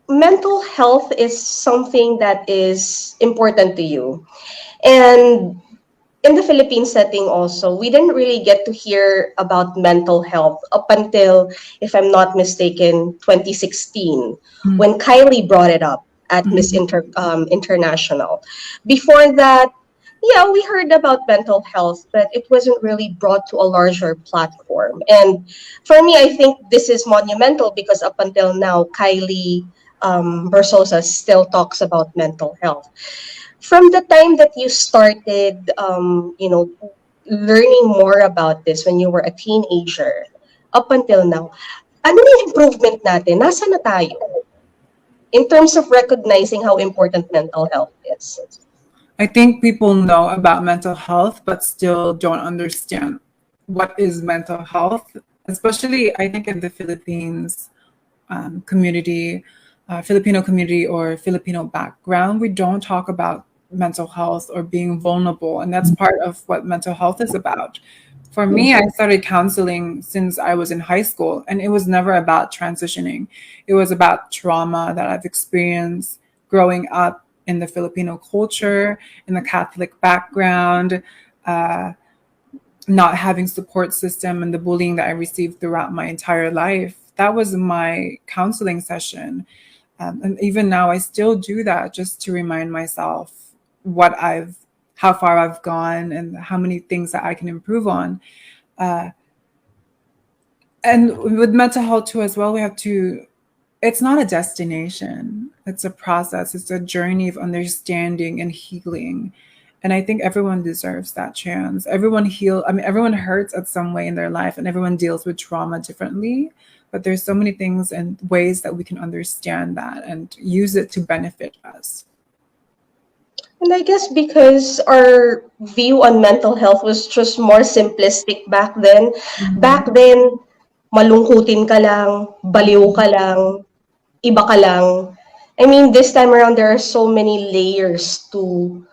mental health is something that is important to you. And in the Philippine setting also, we didn't really get to hear about mental health up until, if I'm not mistaken, 2016, Mm. when Kylie brought it up at Miss Mhm. International. Before that, yeah, we heard about mental health, but it wasn't really brought to a larger platform. And for me, I think this is monumental because up until now, Kylie Versosa still talks about mental health. From the time that you started, learning more about this when you were a teenager, up until now, ano na yung improvement natin? Nasa na tayo in terms of recognizing how important mental health is? I think people know about mental health, but still don't understand what is mental health, especially I think in the Philippines community, Filipino community or Filipino background. We don't talk about mental health or being vulnerable. And that's part of what mental health is about. For me, I started counseling since I was in high school, and it was never about transitioning. It was about trauma that I've experienced growing up in the Filipino culture, in the Catholic background, uh, not having support system and the bullying that I received throughout my entire life. That was my counseling session. And even now, I still do that just to remind myself how far I've gone and how many things that I can improve on. Uh, and with mental health too, as well, it's not a destination. It's a process. It's a journey of understanding and healing. And I think everyone deserves that chance. Everyone hurts at some way in their life and everyone deals with trauma differently. But there's so many things and ways that we can understand that and use it to benefit us. And I guess because our view on mental health was just more simplistic back then. Mhm. Back then, malungkutin ka lang, baliw ka lang, iba ka lang. I mean, this time around, there are so many layers to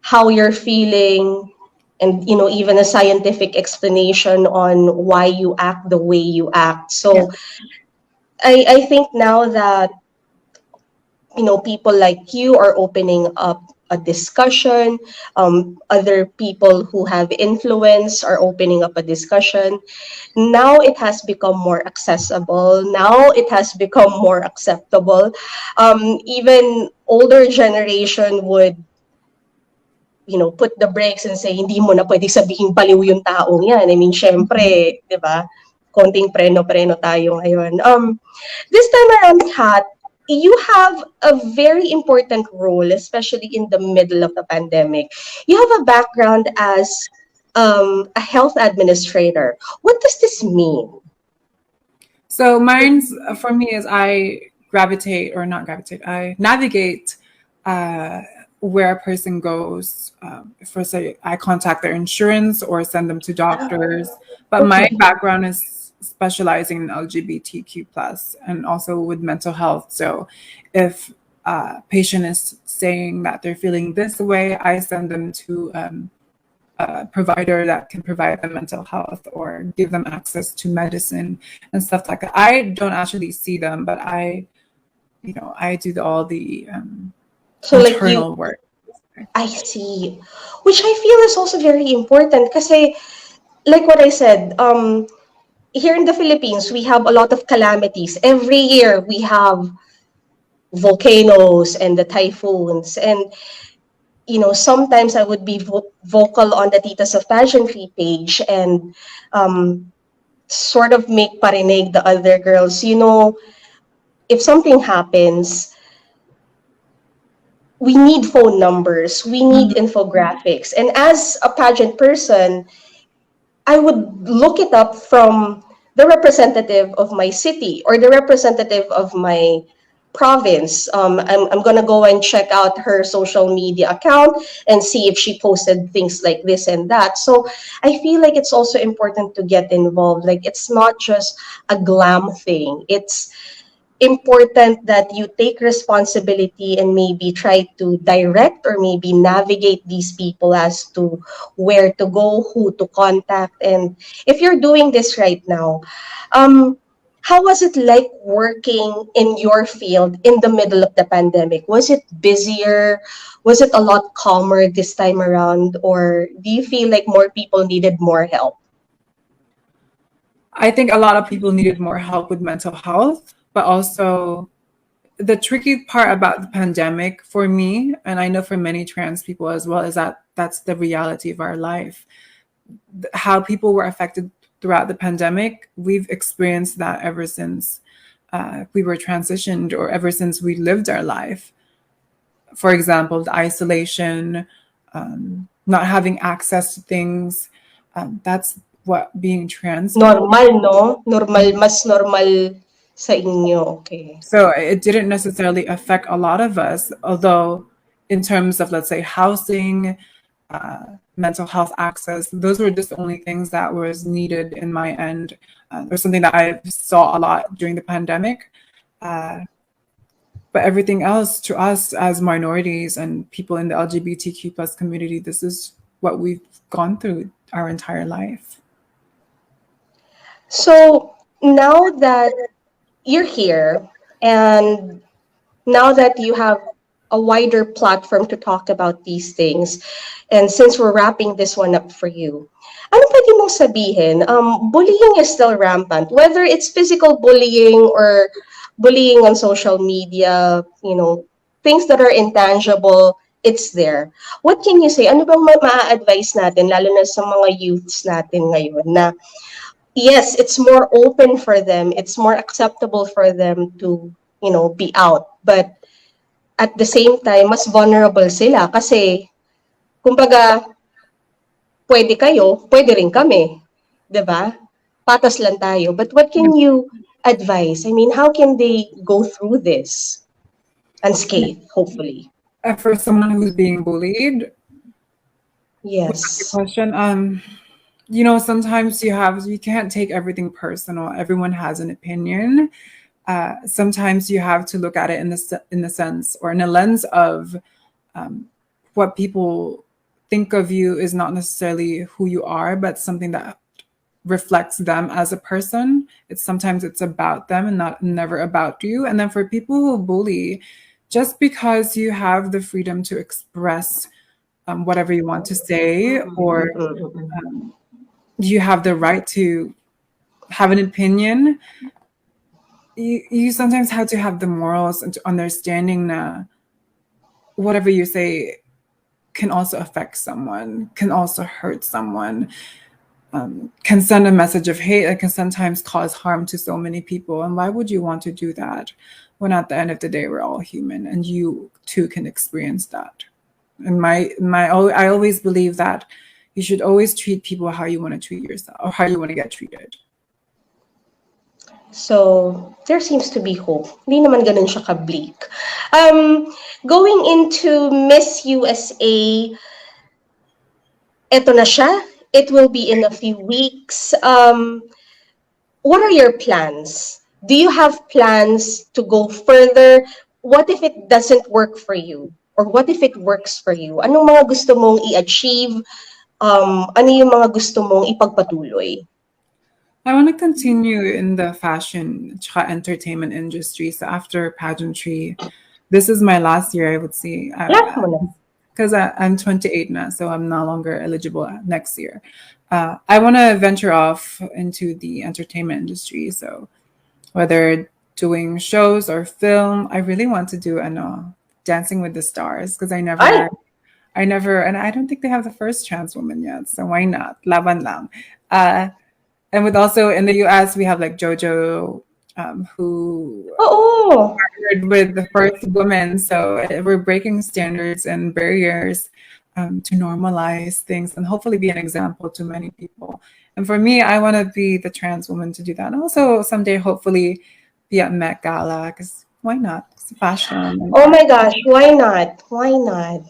how you're feeling, and even a scientific explanation on why you act the way you act. Yeah. So I think now that people like you are opening up a discussion, other people who have influence are opening up a discussion. Now it has become more accessible. Now it has become more acceptable. Even older generation would put the brakes and say, hindi mo na pwede sabihin baliw yung taong yan. I mean, syempre, di ba? Konting preno-preno tayo ngayon. This time around, Kat, you have a very important role, especially in the middle of the pandemic. You have a background as a health administrator. What does this mean? So mine's for me is I gravitate or not gravitate. I navigate uh, where a person goes. For say, I contact their insurance or send them to doctors. But my Okay. background is specializing in LGBTQ plus and also with mental health. So if a patient is saying that they're feeling this way, I send them to provider that can provide them mental health or give them access to medicine and stuff like that. I don't actually see them, but I do all the So like you, internal work. I see, which I feel is also very important because like what I said, here in the Philippines, we have a lot of calamities. Every year we have volcanoes and the typhoons. And, sometimes I would be vocal on the Titas of Pageantry page and um, sort of make parinig the other girls. If something happens, we need phone numbers, we need Mhm. infographics. And as a pageant person, I would look it up from the representative of my city or the representative of my province. I'm going to go and check out her social media account and see if she posted things like this and that. So I feel like it's also important to get involved. Like it's not just a glam thing. It's important that you take responsibility and maybe try to direct or maybe navigate these people as to where to go, who to contact. And if you're doing this right now, um, how was it like working in your field in the middle of the pandemic? Was it busier? Was it a lot calmer this time around? Or do you feel like more people needed more help? I think a lot of people needed more help with mental health, but also the tricky part about the pandemic for me, and I know for many trans people as well, is that that's the reality of our life. How people were affected throughout the pandemic, we've experienced that ever since we were transitioned or ever since we lived our life. For example, the isolation, not having access to things. That's what being trans meant. Normal, no? Normal, mas normal sa inyo. Okay. So it didn't necessarily affect a lot of us, although in terms of, let's say, housing, mental health access, those were just the only things that was needed in my end. There's something that I saw a lot during the pandemic. Uh, but everything else to us as minorities and people in the LGBTQ plus community, this is what we've gone through our entire life. So now that you're here and now that you have a wider platform to talk about these things, and since we're wrapping this one up for you, ano pwede mong sabihin? Bullying is still rampant, whether it's physical bullying or bullying on social media, things that are intangible, it's there. What can you say? Ano bang ma-advise natin, lalo na sa mga youths natin ngayon, na yes, it's more open for them, it's more acceptable for them to, be out. But at the same time, mas vulnerable sila kasi, kumbaga, pwede kayo, pwede rin kami. 'Di ba? Patas lang tayo. But what can you advise? I mean, how can they go through this unscathed, hopefully? For someone who's being bullied, was that your Yes. question? Sometimes you can't take everything personal. Everyone has an opinion. Sometimes you have to look at it in the sense or in a lens of what people think of you is not necessarily who you are, but something that reflects them as a person. Sometimes it's about them and not never about you. And then for people who bully, just because you have the freedom to express whatever you want to say, or you have the right to have an opinion, you sometimes have to have the morals and understanding that whatever you say can also affect someone, can also hurt someone, can send a message of hate that can sometimes cause harm to so many people. And why would you want to do that when at the end of the day we're all human and you too can experience that? And I always believe that you should always treat people how you want to treat yourself or how you want to get treated. So, there seems to be hope. Hindi naman ganun siya ka-bleak. Going into Miss USA, eto na siya. It will be in a few weeks. What are your plans? Do you have plans to go further? What if it doesn't work for you? Or what if it works for you? Anong mga gusto mong i-achieve? Ano yung mga gusto mong ipagpatuloy? I want to continue in the fashion tsaka entertainment industry. So after pageantry, this is my last year, I would say. Last mo na. Because I'm 28 now, so I'm no longer eligible next year. I want to venture off into the entertainment industry. So whether doing shows or film, I really want to do Dancing with the Stars because I never, and I don't think they have the first trans woman yet. So why not? Laban lang. And with also in the US, we have like JoJo, who partnered with the first woman. So we're breaking standards and barriers to normalize things and hopefully be an example to many people. And for me, I want to be the trans woman to do that. And also someday, hopefully, be at Met Gala because why not? It's fashion. Oh my gosh, why not? Why not?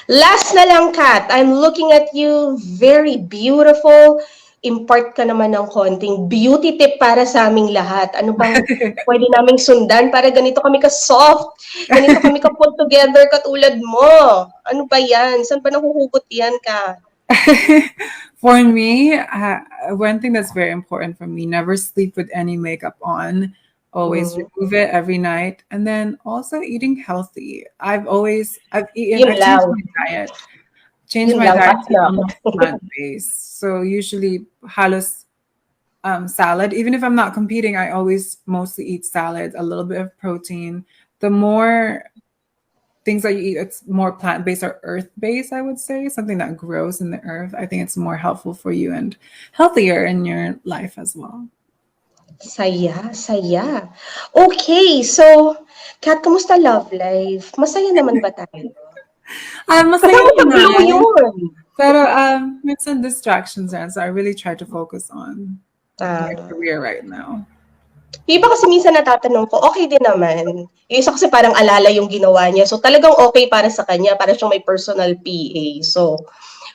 Last na lang, Kat. I'm looking at you, very beautiful. Impart ka naman ng konting beauty tip para sa aming lahat. Ano bang pwede naming sundan para ganito kami ka-soft, ganito kami ka-put together katulad mo? Ano ba yan? Saan ba nahuhugot yan ka? For me, one thing that's very important for me, never sleep with any makeup on. Always remove it every night. And then also eating healthy. I've changed my diet. Changed my diet to almost plant-based. So usually halos salad. Even if I'm not competing, I always mostly eat salads, a little bit of protein. The more things that you eat, it's more plant-based or earth-based, I would say. Something that grows in the earth. I think it's more helpful for you and healthier in your life as well. Saya, saya. Okay, so, Kat, kamusta love life? Masaya naman ba tayo? Masaya naman. Yun. Pero minsan distractions yan. So I really try to focus on my career right now. Iba kasi minsan natatanong ko, okay din naman. Yung isa kasi parang alala yung ginawa niya. So talagang okay para sa kanya. Para siyang may personal PA. So,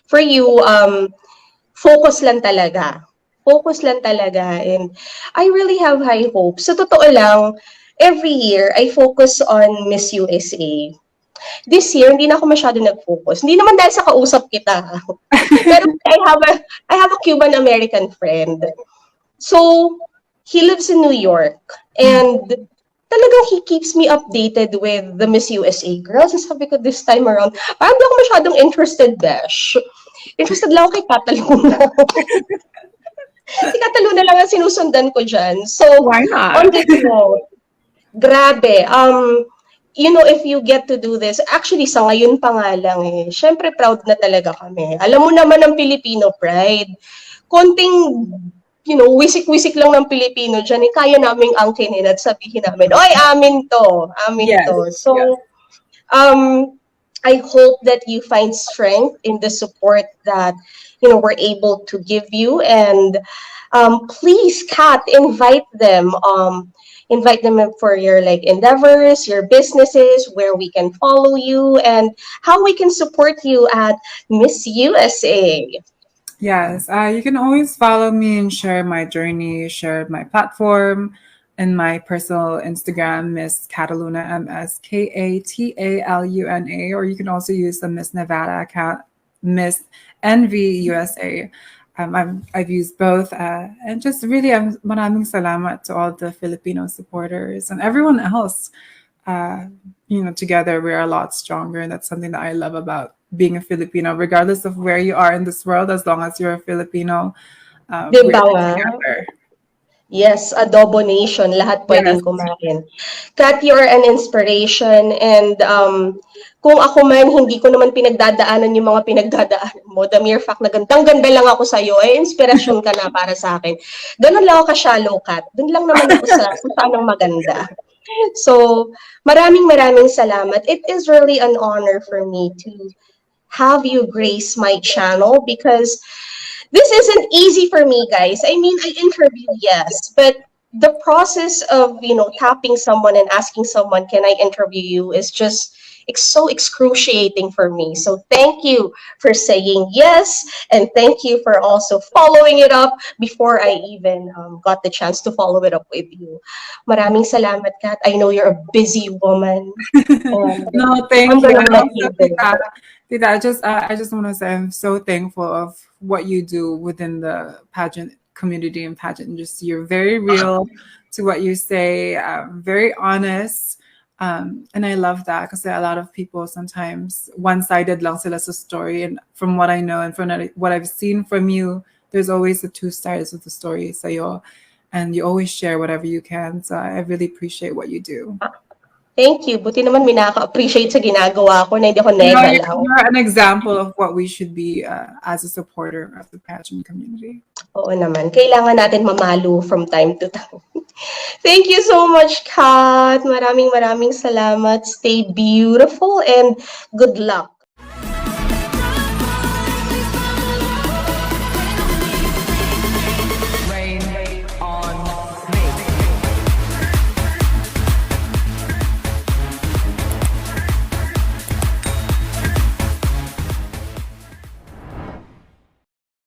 for you, focus lang talaga. Focus lang talaga. And I really have high hopes. Sa totoo lang, every year, I focus on Miss USA. This year, hindi na ako masyado nag-focus. Hindi naman dahil sa kausap kita. Pero I have a Cuban-American friend. So, he lives in New York. And talagang he keeps me updated with the Miss USA girls. And sabi ko this time around, parang di ako masyadong interested, Besh. Interested lang ako kay Kataluna. Si Kataluna lang ang sinusundan ko dyan. So, why not? On this note, grabe. You know, if you get to do this, actually, sa ngayon pa nga lang syempre proud na talaga kami. Alam mo naman ang Filipino pride. Konting, you know, wisik-wisik lang ng Pilipino dyan, kaya naming angkinin at sabihin namin, oy, amin to, amin to. So, I hope that you find strength in the support that, you know, we're able to give you. And please, Kat, invite them for your like endeavors, your businesses, where we can follow you and how we can support you at Miss USA. Yes, you can always follow me and share my journey, share my platform and my personal Instagram, Miss Kataluna, MSKATALUNA, or you can also use the Miss Nevada account, Miss NV USA. I've used both, and just really, maraming salamat to all the Filipino supporters and everyone else. You know, together we are a lot stronger, and that's something that I love about being a Filipino, regardless of where you are in this world. As long as you're a Filipino, we're together. Yes, adobo nation. Lahat pwedeng kumain. Kat, you are an inspiration. And kung ako man, hindi ko naman pinagdadaanan yung mga pinagdadaanan mo. The mere fact na gandang-ganda lang ako sa'yo, inspirasyon ka na para sa akin. Ganun lang ako ka-shallow, Kat. Doon lang naman ako sa saan ang maganda. So, maraming salamat. It is really an honor for me to have you grace my channel, because this isn't easy for me, guys. I mean, I interview, yes, but the process of, tapping someone and asking someone, can I interview you, is just so excruciating for me. So thank you for saying yes, and thank you for also following it up before I even got the chance to follow it up with you. Maraming salamat, Kat. I know you're a busy woman, and No, I'm thank you. gonna And let also, you go. Tita, I just want to say I'm so thankful of what you do within the pageant community and pageant industry. You're very real to what you say, very honest. And I love that because a lot of people sometimes one-sided lang sila sa story. And from what I know and from what I've seen from you, there's always the two sides of the story sa'yo. And you always share whatever you can. So I really appreciate what you do. Thank you. Buti naman may nakaka-appreciate sa ginagawa ko na hindi ako No, nega lang. you're an example of what we should be as a supporter of the pageant community. Oo naman. Kailangan natin mamalo from time to time. Thank you so much, Kat. Maraming maraming salamat. Stay beautiful and good luck